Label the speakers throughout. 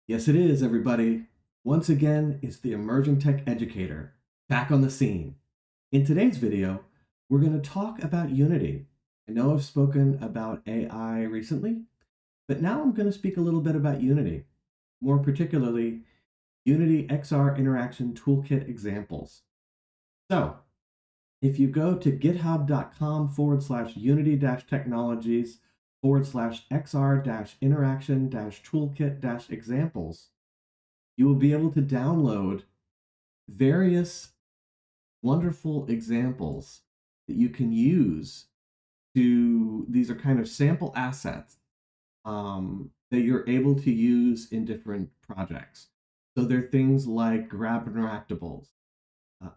Speaker 1: Yes, it is, everybody. Once again, it's the Emerging Tech Educator back on the scene. In today's video, we're going to talk about Unity. I know I've spoken about AI recently, but now I'm going to speak a little bit about Unity, more particularly Unity XR Interaction Toolkit examples. So, if you go to github.com/unity-technologies /XR-interaction-toolkit-examples, you will be able to download various wonderful examples that you can use these are kind of sample assets that you're able to use in different projects. So they're things like grab interactables,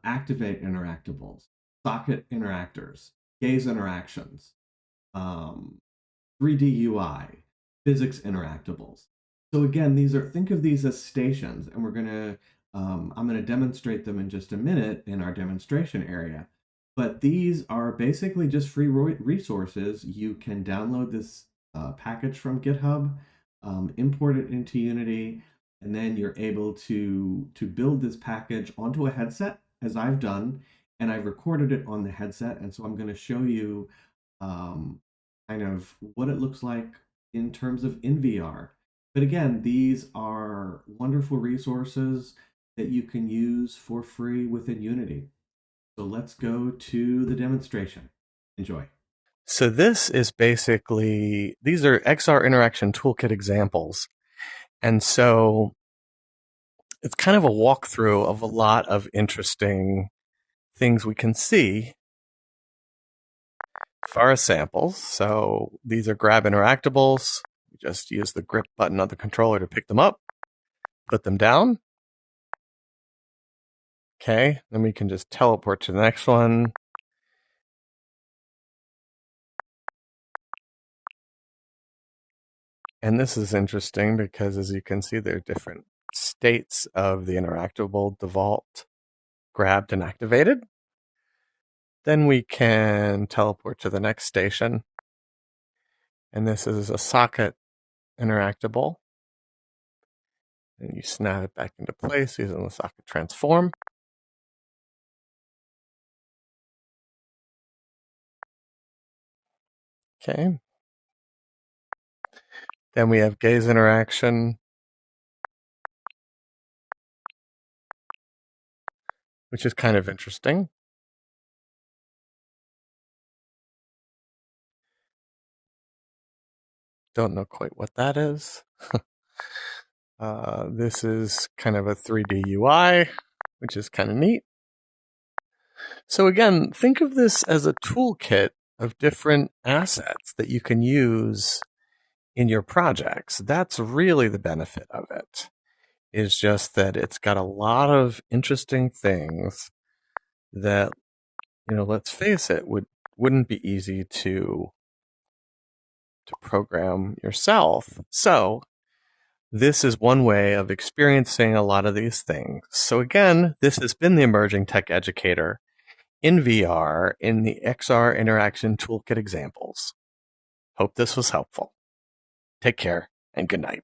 Speaker 1: activate interactables, socket interactors, gaze interactions, 3D UI, physics interactables. So again, think of these as stations, and I'm gonna demonstrate them in just a minute in our demonstration area. But these are basically just free resources. You can download this package from GitHub, import it into Unity, and then you're able to build this package onto a headset, as I've done, and I've recorded it on the headset. And so I'm going to show you um, kind of what it looks like in terms of in VR. But again, these are wonderful resources that you can use for free within Unity. So let's go to the demonstration. Enjoy.
Speaker 2: So this is basically, these are XR Interaction Toolkit examples. And so it's kind of a walkthrough of a lot of interesting things we can see for our samples. So these are grab interactables. We just use the grip button on the controller to pick them up, put them down. Okay, then we can just teleport to the next one. And this is interesting because, as you can see, there are different states of the interactable: default, grabbed, and activated. Then we can teleport to the next station. And this is a socket interactable. And you snap it back into place using the socket transform. Okay. Then we have gaze interaction, which is kind of interesting. Don't know quite what that is. This is kind of a 3D UI, which is kind of neat. So again, think of this as a toolkit of different assets that you can use in your projects. That's really the benefit of it, is just that it's got a lot of interesting things that, let's face it, wouldn't be easy to program yourself. So this is one way of experiencing a lot of these things. So again, this has been the Emerging Tech Educator in VR in the XR Interaction Toolkit examples. Hope this was helpful. Take care and good night.